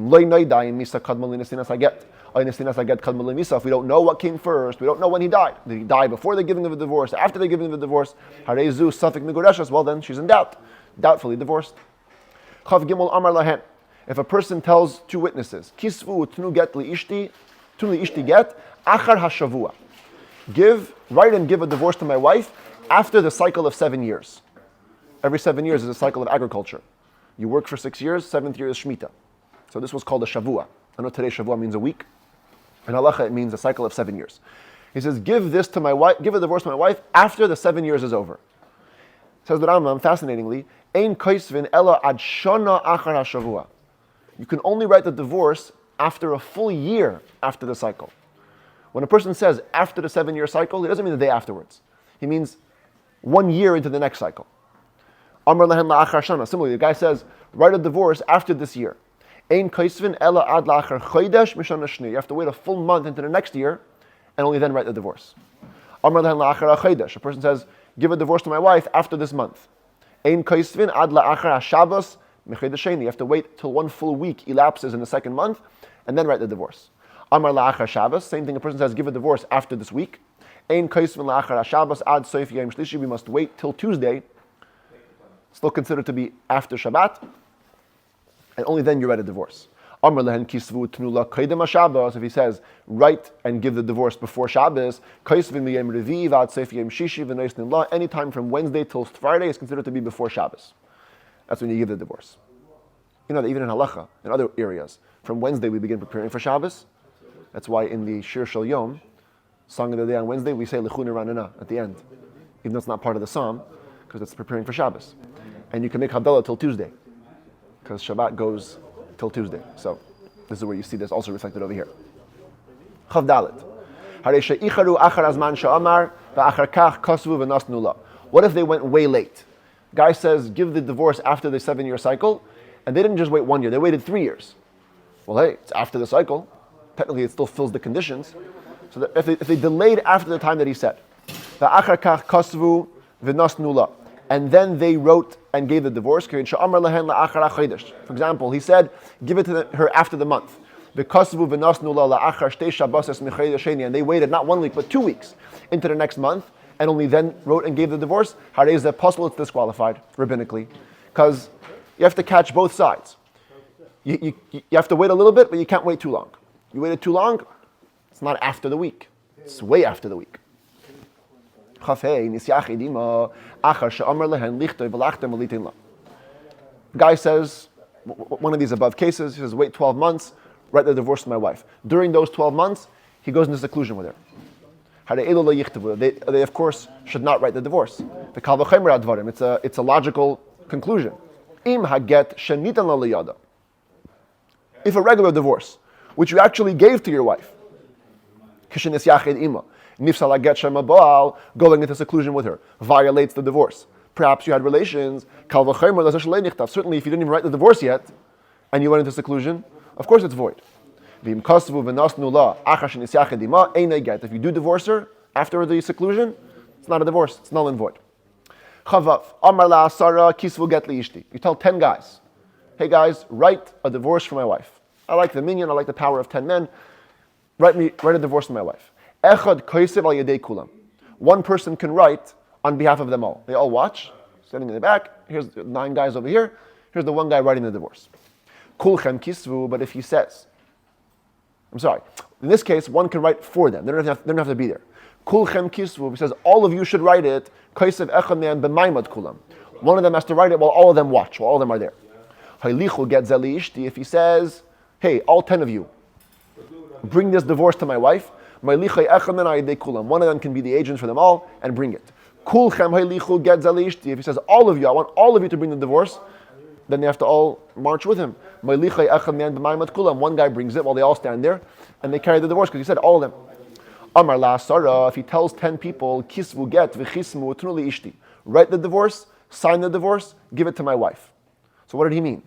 don't know what came first, we don't know when he died. Did he die before the giving of the divorce, after the giving of the divorce? Well, then she's in doubt. Doubtfully divorced. If a person tells two witnesses, write and give a divorce to my wife after the cycle of 7 years. Every 7 years is a cycle of agriculture. You work for 6 years, 7th year is Shemitah. So this was called a Shavua. I know today Shavua means a week. In Halacha it means a cycle of 7 years. He says, give this to my wife, give a divorce to my wife after the 7 years is over. Says the Rambam, fascinatingly, Ein koisvin ela ad shana achar hashavua. You can only write the divorce after a full year after the cycle. When a person says after the 7 year cycle, he doesn't mean the day afterwards. He means 1 year into the next cycle. Amar lehen la'achar shana. Similarly, the guy says, write a divorce after this year. Ein kaisvin ela ad la'achar chodesh mishana shni. You have to wait a full month into the next year, and only then write the divorce. Amar lehen la'achar chodesh. A person says, give a divorce to my wife after this month. Ein kaisvin ad la'achar hashabbos mechedesheni. You have to wait till 1 full week elapses in the second month, and then write the divorce. Amar la'achar Shabbos. Same thing. A person says, give a divorce after this week. Ein kaisvin la'achar hashabbos ad soif yom shlishi. We must wait till Tuesday. Still considered to be after Shabbat, and only then you write a divorce. Amar lehen kisvu tnula kaidem haShabbos. If he says write and give the divorce before Shabbos, kaisvin miyem revi v'ad seif yom shishi v'nois nimla. Any time from Wednesday till Friday is considered to be before Shabbos. That's when you give the divorce. You know that even in Halacha, in other areas, from Wednesday we begin preparing for Shabbos. That's why in the Shir Shel Yom, Song of the day on Wednesday, we say Lechuna Ranana at the end, even though it's not part of the psalm, because it's preparing for Shabbos. And you can make Havdalah till Tuesday, because Shabbat goes till Tuesday. So this is where you see this also reflected over here. Chav Dalet. What if they went way late? Guy says, give the divorce after the 7-year cycle, and they didn't just wait 1 year, they waited 3 years. Well, hey, it's after the cycle. Technically, it still fills the conditions. So that if they delayed after the time that he said, and then they wrote and gave the divorce. For example, he said, give it to her after the month. And they waited not 1 week, but 2 weeks into the next month, and only then wrote and gave the divorce. It's disqualified rabbinically, because you have to catch both sides. You have to wait a little bit, but you can't wait too long. You waited too long, it's not after the week. It's way after the week. The guy says, one of these above cases, he says, wait 12 months, write the divorce to my wife. During those 12 months, he goes into seclusion with her. They of course, should not write the divorce. It's a logical conclusion. If a regular divorce, which you actually gave to your wife, going into seclusion with her, violates the divorce. Perhaps you had relations. Certainly, if you didn't even write the divorce yet, and you went into seclusion, of course it's void. If you do divorce her after the seclusion, it's not a divorce, it's null and void. You tell 10 guys, hey guys, write a divorce for my wife. I like the minyan, I like the power of 10 men. Write a divorce for my wife. One person can write on behalf of them all. They all watch, standing in the back. Here's 9 guys over here. Here's the one guy writing the divorce. But if he says, I'm sorry, in this case, one can write for them. They don't have to be there. He says, all of you should write it. One of them has to write it while all of them watch, while all of them are there. If he says, hey, all 10 of you, bring this divorce to my wife, one of them can be the agent for them all and bring it. If he says, all of you, I want all of you to bring the divorce, then they have to all march with him. One guy brings it while they all stand there, and they carry the divorce, because he said all of them. If he tells 10 people, write the divorce, sign the divorce, give it to my wife. So what did he mean?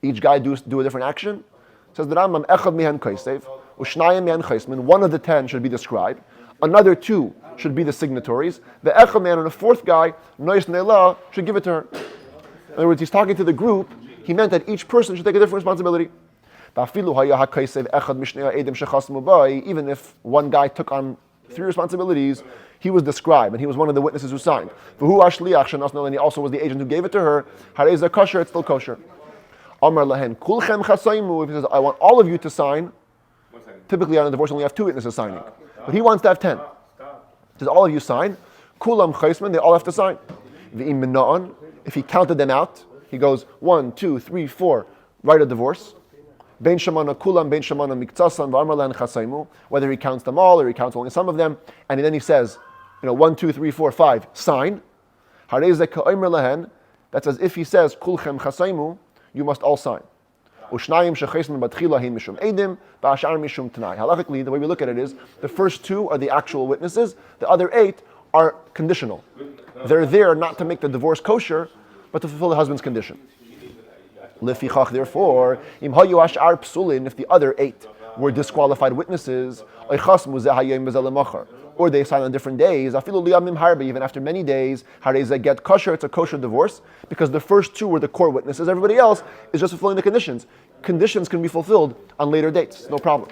Each guy do a different action? Says the Rambam, one of the 10 should be the scribe, another 2 should be the signatories, the echad man and the 4th guy, should give it to her. In other words, he's talking to the group, he meant that each person should take a different responsibility. Even if one guy took on 3 responsibilities, he was the scribe and he was one of the witnesses who signed. And he also was the agent who gave it to her. It's still kosher. If he says, I want all of you to sign, typically on a divorce you only have 2 witnesses signing. But he wants to have 10. He says, all of you sign. They all have to sign. If he counted them out, he goes 1, 2, 3, 4, write a divorce. Whether he counts them all or he counts only some of them, and then he says, 1, 2, 3, 4, 5, sign. That's as if he says, Kulchem chasaimu, you must all sign. Halachically, the way we look at it is, the first 2 are the actual witnesses, the other 8 are conditional. They're there not to make the divorce kosher, but to fulfill the husband's condition. Therefore, if the other 8 were disqualified witnesses, or they sign on different days, even after many days, get kosher, it's a kosher divorce, because the first 2 were the core witnesses, everybody else is just fulfilling the conditions. Conditions can be fulfilled on later dates, no problem.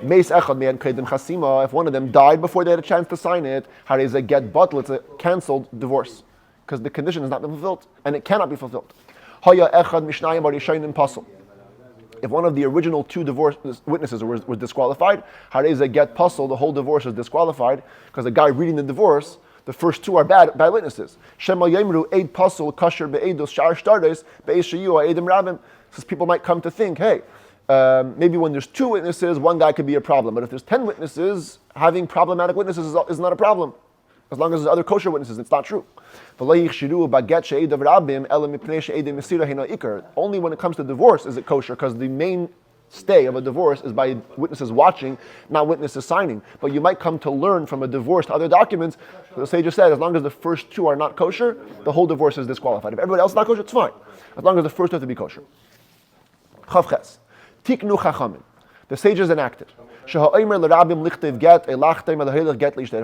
If one of them died before they had a chance to sign it, get bottle, it's a cancelled divorce, because the condition has not been fulfilled, and it cannot be fulfilled. If one of the original 2 divorce witnesses was disqualified, get puzzle, the whole divorce is disqualified, because the guy reading the divorce, the first 2 are bad witnesses. Says people might come to think, hey, maybe when there's 2 witnesses, one guy could be a problem. But if there's 10 witnesses, having problematic witnesses is not a problem. As long as there's other kosher witnesses, it's not true. Only when it comes to divorce is it kosher, because the main stay of a divorce is by witnesses watching, not witnesses signing. But you might come to learn from a divorce to other documents. So the sage just said, as long as the first 2 are not kosher, the whole divorce is disqualified. If everybody else is not kosher, it's fine. As long as the first 2 have to be kosher. Chavches. Tiknu chachamim. The sages enacted. If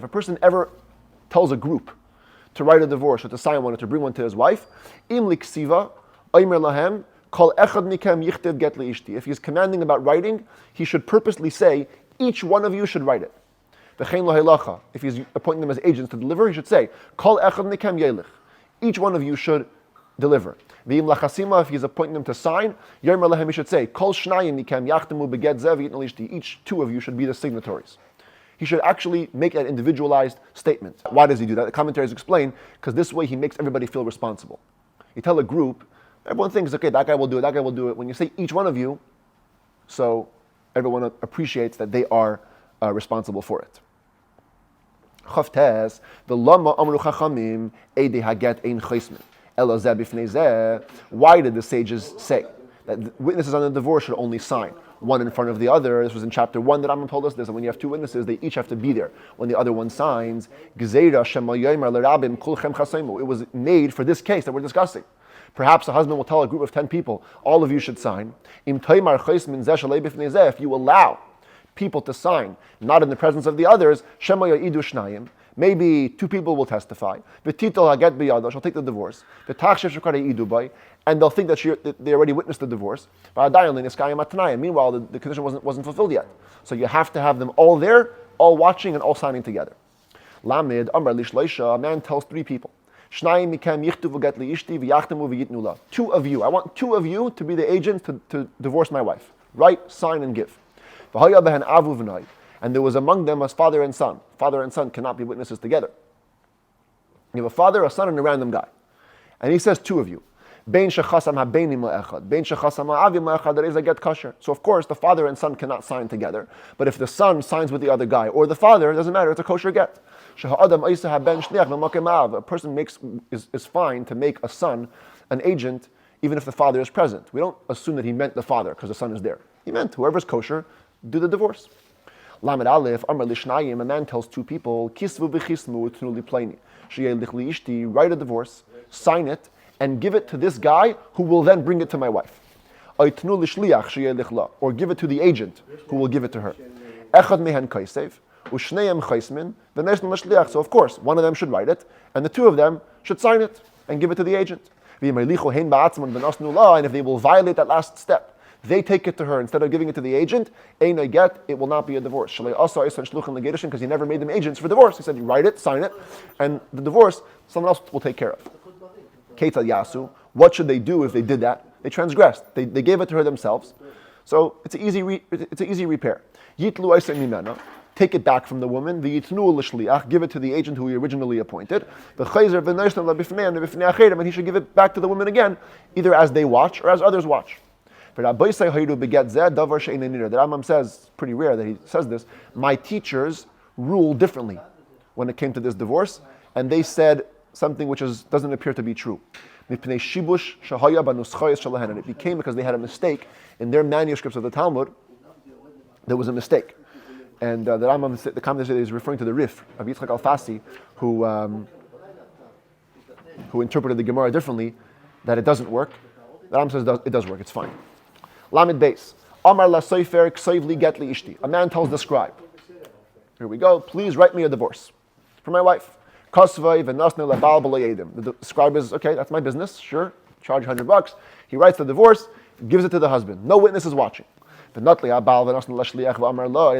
a person ever tells a group to write a divorce or to sign one or to bring one to his wife, if he's commanding about writing, he should purposely say, each one of you should write it. If he's appointing them as agents to deliver, he should say, each one of you should deliver. If he's appointing them to sign, he should say, each 2 of you should be the signatories. He should actually make an individualized statement. Why does he do that? The commentaries explain, because this way he makes everybody feel responsible. You tell a group, everyone thinks, okay, that guy will do it, that guy will do it. When you say each one of you, so everyone appreciates that they are responsible for it. Chavtes, the lama amru chachamim eidei haget ein chaismin. Why did the sages say that witnesses on the divorce should only sign one in front of the other? This was in chapter 1 that Rambam told us this, and when you have 2 witnesses, they each have to be there. When the other one signs, it was made for this case that we're discussing. Perhaps a husband will tell a group of 10 people, all of you should sign. If you allow people to sign, not in the presence of the others, maybe 2 people will testify. She'll take the divorce. And they'll think that they already witnessed the divorce. Meanwhile, the condition wasn't fulfilled yet. So you have to have them all there, all watching and all signing together. Lamed, Amar Lishleisha, a man tells 3 people. 2 of you, I want 2 of you to be the agents to divorce my wife. Write, sign, and give. And there was among them as father and son. Father and son cannot be witnesses together. You have a father, a son, and a random guy. And he says 2 of you. So of course the father and son cannot sign together. But if the son signs with the other guy, or the father, it doesn't matter, it's a kosher get. A person is fine to make a son an agent even if the father is present. We don't assume that he meant the father because the son is there. He meant whoever's kosher, do the divorce. Lamed Aleph, Amar Lishnayim, a man tells 2 people, Kisvu v'chismu utnu lipleni. Write a divorce, sign it, and give it to this guy who will then bring it to my wife. Or give it to the agent who will give it to her. So of course, one of them should write it, and the 2 of them should sign it and give it to the agent. And if they will violate that last step, they take it to her instead of giving it to the agent, it will not be a divorce. Because he never made them agents for divorce. He said, you write it, sign it, and the divorce, someone else will take care of. Ketal Yasu, what should they do if they did that? They transgressed. They gave it to her themselves. So it's an easy repair. Yitlu Aisa Mimena, take it back from the woman. The Yitnu L'shliach, give it to the agent who he originally appointed. The Chayzer V'Neishna L'Bifnei and L'Bifnei Acherim, and he should give it back to the woman again, either as they watch or as others watch. The Rambam says, pretty rare that he says this, my teachers ruled differently when it came to this divorce, and they said something which doesn't appear to be true. And it became because they had a mistake in their manuscripts of the Talmud. There was a mistake. And the Rambam, the commentator is referring to the Rif of Yitzchak Al-Fasi, who interpreted the Gemara differently, that it doesn't work. The Rambam says it does work, it's fine. Lamed Beis. Amar la Sofer ksayvli get li ishti. A man tells the scribe, here we go, please write me a divorce for my wife. The scribe is, okay, that's my business, sure, charge $100. He writes the divorce, gives it to the husband. No witness is watching. The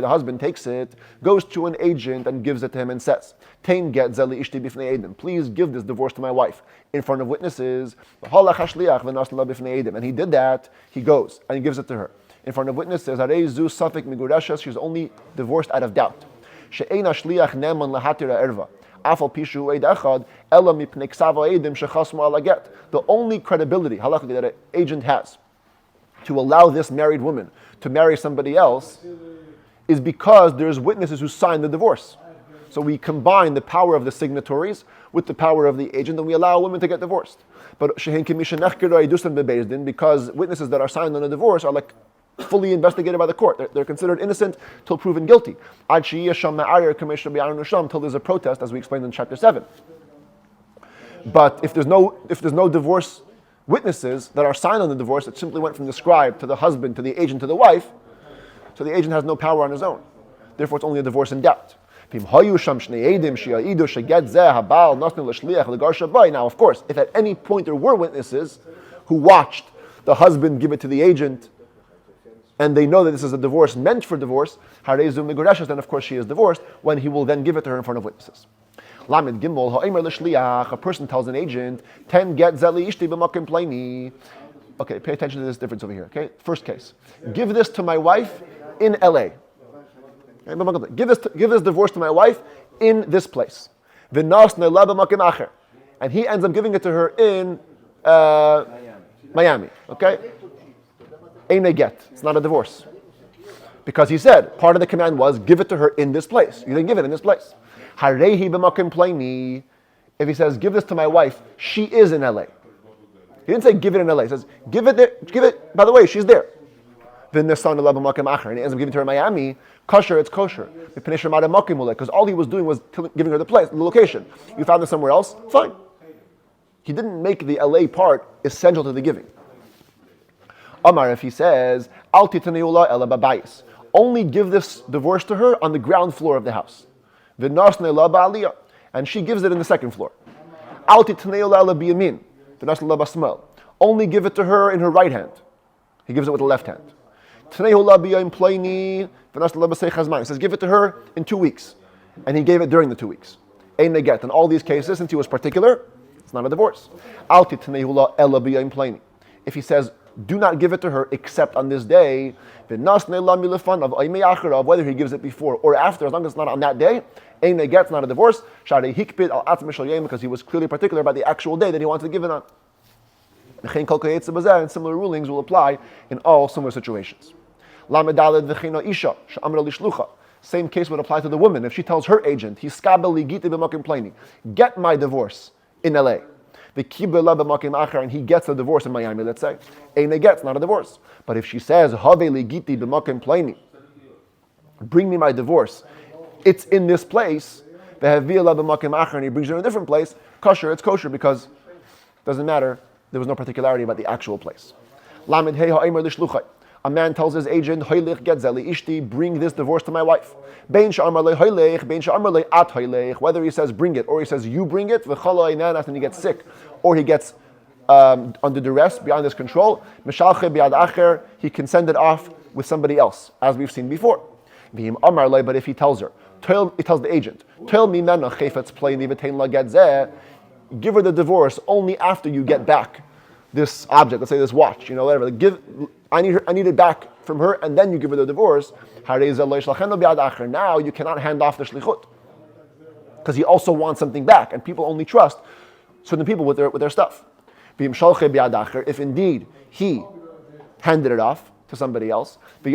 husband takes it, goes to an agent and gives it to him and says, please give this divorce to my wife in front of witnesses. And he did that, he goes and he gives it to her. In front of witnesses, she's only divorced out of doubt. The only credibility that an agent has to allow this married woman to marry somebody else is because there's witnesses who signed the divorce. So we combine the power of the signatories with the power of the agent, and we allow women to get divorced. But because witnesses that are signed on a divorce are like fully investigated by the court. They're considered innocent till proven guilty. Till there's a protest, as we explained in chapter 7. But if there's no divorce witnesses that are signed on the divorce, it simply went from the scribe to the husband to the agent to the wife, so the agent has no power on his own. Therefore, it's only a divorce in doubt. Now, of course, if at any point there were witnesses who watched the husband give it to the agent, and they know that this is a divorce meant for divorce, then of course she is divorced, when he will then give it to her in front of witnesses. Lamed Gimel, a person tells an agent, get zeli ishti b'makim pleini. Okay, pay attention to this difference over here. Okay, first case. Give this to my wife in LA. Give this divorce to my wife in this place. And he ends up giving it to her in Miami. Okay? Ain't a get. It's not a divorce. Because he said, part of the command was, give it to her in this place. You didn't give it in this place. If he says, give this to my wife, she is in LA. He didn't say give it in LA. He says, give it there, by the way, she's there. And he ends up giving it to her in Miami. Kosher, it's kosher. Because all he was doing was giving her the place, the location. You found it somewhere else? Fine. He didn't make the LA part essential to the giving. Amar, if he says, only give this divorce to her on the ground floor of the house. And she gives it in the second floor. Only give it to her in her right hand. He gives it with the left hand. He says, give it to her in 2 weeks. And he gave it during the 2 weeks. In all these cases, since he was particular, it's not a divorce. If he says, do not give it to her except on this day, whether he gives it before or after, as long as it's not on that day, it's not a divorce, because he was clearly particular about the actual day that he wanted to give it on. And similar rulings will apply in all similar situations. Same case would apply to the woman. If she tells her agent, get my divorce in LA, and he gets a divorce in Miami, let's say, it's not a divorce. But if she says, bring me my divorce, it's in this place, and he brings her in a different place, kosher, it's kosher, because it doesn't matter, there was no particularity about the actual place. A man tells his agent, bring this divorce to my wife. Whether he says bring it or he says you bring it, and he gets sick, or he gets under duress beyond his control, he can send it off with somebody else, as we've seen before. But if he tells her, he tells the agent, give her the divorce only after you get back this object, let's say this watch, whatever. I need it back from her, and then you give her the divorce. Now you cannot hand off the shlichut, because he also wants something back, and people only trust certain people with their stuff. If indeed he handed it off to somebody else, but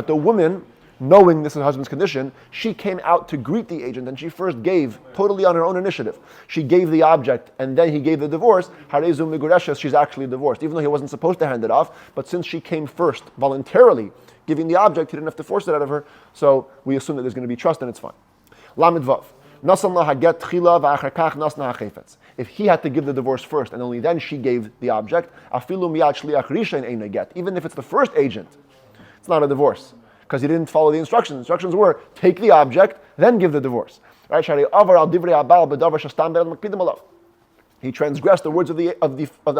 the woman, knowing this is her husband's condition, she came out to greet the agent, and she first gave, totally on her own initiative, she gave the object, and then he gave the divorce. She's actually divorced, even though he wasn't supposed to hand it off, but since she came first, voluntarily giving the object, he didn't have to force it out of her, so we assume that there's going to be trust, and it's fine. Lamed Vav. If he had to give the divorce first, and only then she gave the object, even if it's the first agent, it's not a divorce, because he didn't follow the instructions. The instructions were, take the object, then give the divorce. Right? He transgressed the words of the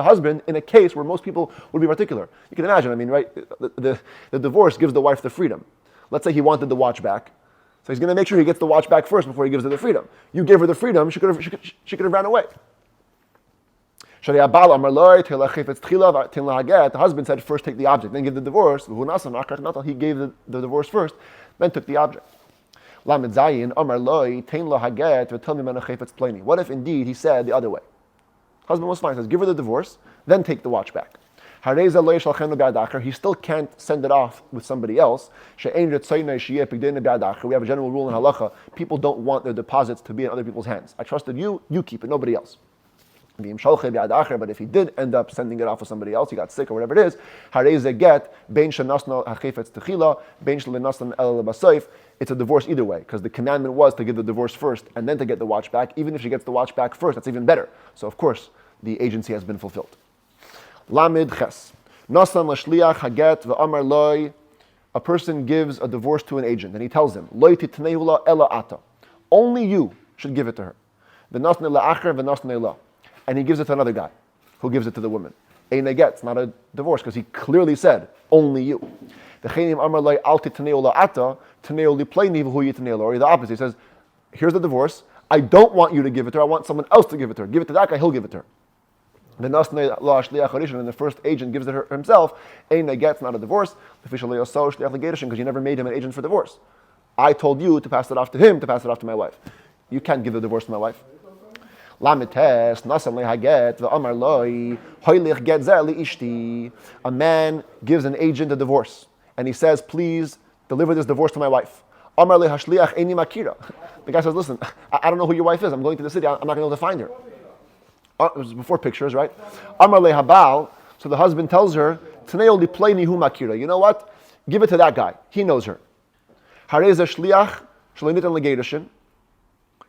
husband in a case where most people would be particular. You can imagine, right? The divorce gives the wife the freedom. Let's say he wanted the watch back. So he's going to make sure he gets the watch back first before he gives her the freedom. You gave her the freedom, she could have ran away. The husband said, first take the object, then give the divorce. He gave the divorce first, then took the object. What if indeed he said the other way? Husband was fine, he says, give her the divorce, then take the watch back. He still can't send it off with somebody else. We have a general rule in halacha: people don't want their deposits to be in other people's hands. I trusted you, you keep it, nobody else. But if he did end up sending it off with somebody else, he got sick or whatever it is, it's a divorce either way, because the commandment was to give the divorce first and then to get the watch back. Even if she gets the watch back first, that's even better. So of course, the agency has been fulfilled. Lamed ches. Nasan l'shliach haget v'amar loy. A person gives a divorce to an agent and he tells him, loy titnei la ela ata. Only you should give it to her. V'nasnei la'acher v'nasnei la. And he gives it to another guy who gives it to the woman. Ein get, it's not a divorce because he clearly said, only you. Or the opposite. He says, here's the divorce. I don't want you to give it to her. I want someone else to give it to her. Give it to that guy, he'll give it to her. And the first agent gives it her himself. Ein get, it's not a divorce. Because you never made him an agent for divorce. I told you to pass it off to him, to pass it off to my wife. You can't give the divorce to my wife. A man gives an agent a divorce, and he says, please deliver this divorce to my wife. The guy says, listen, I don't know who your wife is. I'm going to the city. I'm not going to be able to find her. It was before pictures, right? So the husband tells her, you know what? Give it to that guy. He knows her.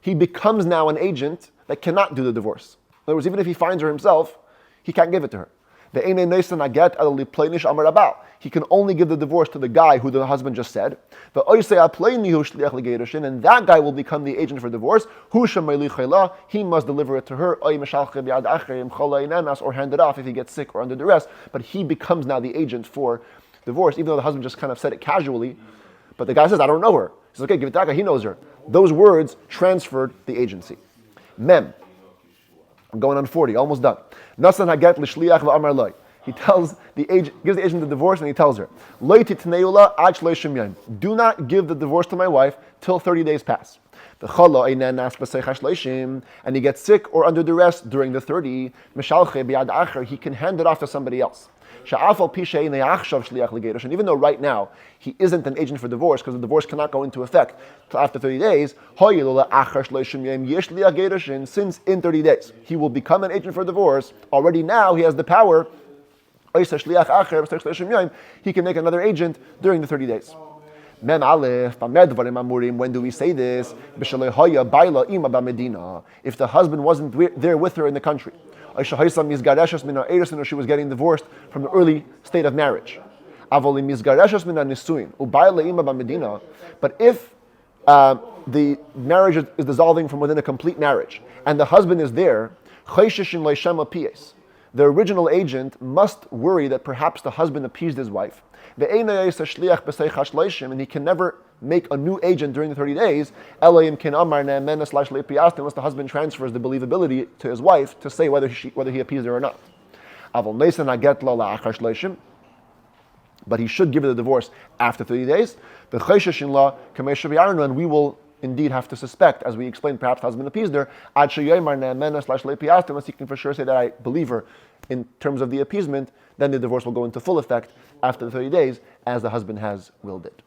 He becomes now an agent that cannot do the divorce. In other words, even if he finds her himself, he can't give it to her. He can only give the divorce to the guy who the husband just said. And that guy will become the agent for divorce. He must deliver it to her, or hand it off if he gets sick or under duress. But he becomes now the agent for divorce, even though the husband just kind of said it casually. But the guy says, I don't know her. He says, okay, give it to that guy, he knows her. Those words transferred the agency. Mem. I'm going on 40, almost done. Nasan haget l'shliach v'amar loy. He tells the agent, gives the agent the divorce, and he tells her, loy titneula ad shlosh yom. Do not give the divorce to my wife till 30 days pass. And he gets sick or under duress during the 30. He can hand it off to somebody else. And even though right now he isn't an agent for divorce because the divorce cannot go into effect till after 30 days, since in 30 days he will become an agent for divorce, already now he has the power. He can make another agent during the 30 days. When do we say this? If the husband wasn't there with her in the country, or she was getting divorced from the early state of marriage. But if the marriage is dissolving from within a complete marriage, and the husband is there, the original agent must worry that perhaps the husband appeased his wife, and he can never make a new agent during the 30 days, unless the husband transfers the believability to his wife to say whether he appeased her or not. But he should give her the divorce after 30 days. And we will indeed have to suspect, as we explained, perhaps the husband appeased her, unless he can for sure say that I believe her in terms of the appeasement, then the divorce will go into full effect after the 30 days, as the husband has willed it.